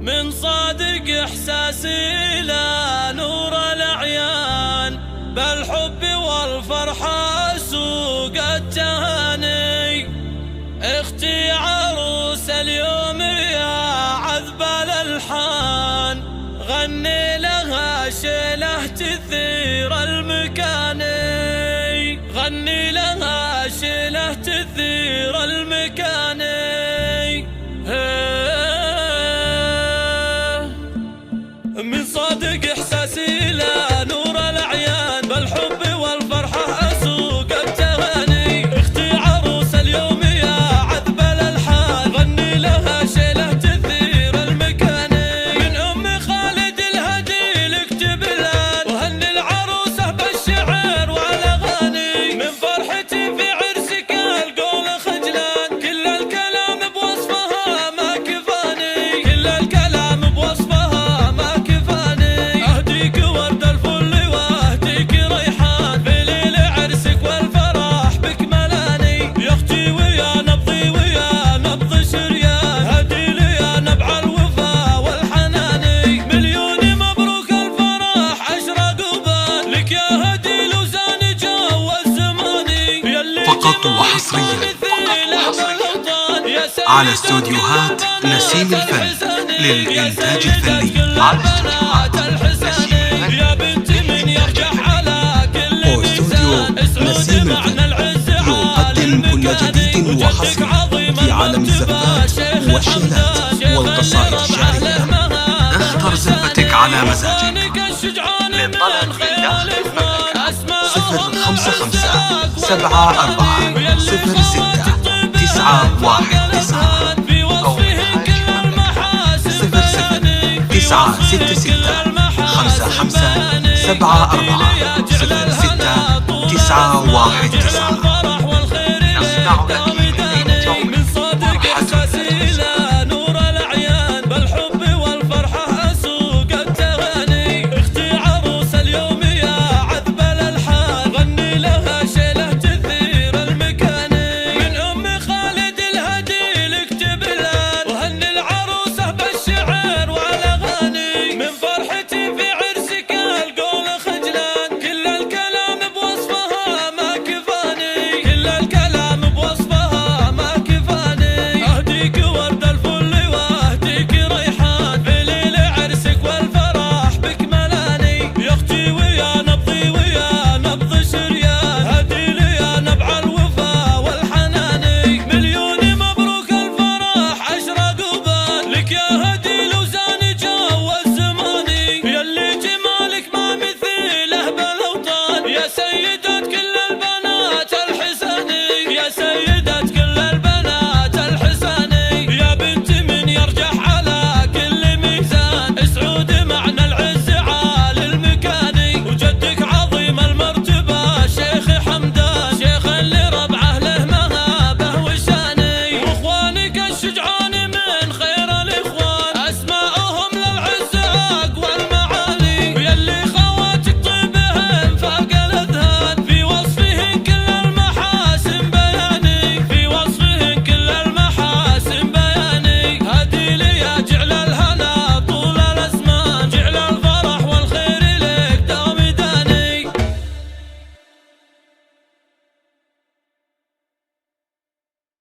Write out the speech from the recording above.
من صادق إحساسي لا نور الأعيان، بالحب والفرحة سوق التهاني. اختي عروس اليوم يا عذب الألحان، غني لها شيله تثير المكاني، غني لها شيله تثير المكاني. من صادق إحساسي لا نور الأعيان، بالحب والفرحة أسوق التهاني. اختي عروس اليوم يا عذب الألحان، غني لها شيله تثير المكاني. من أم خالد الهدي لكتب الآن، وهني العروسة بالشعر والأغاني. من فرحتي في عرسك القول خجلان، كل الكلام بوصفها ما كفاني، كل الكلام بوصفها ما كفاني. أهديك ورد الفل وأهديك ريحان، في ليل عرسك والفرح بك ملاني. يا أختي ويا نبضي ويا نبض شريان، هدي لي يا نبع الوفا والحناني. مليون مبروك الفرح أشرق وبان، لك يا هدي لوزان جو الزماني. فقط وحصريا على استوديوهات نسيم الفن للإنتاج الفني، على استوديوهات نسيم الفن. يا بنت من يرجح على كل واستوديو نسيم الفن يقدم كل جديد وحصري في عالم الزفات والشيلات والقصائد الشعرية. اختر زفتك على مزاجك. للطلب من داخل المملكة 055 74 06 919 أو من خارج المملكة 00 966 55 74 06 919.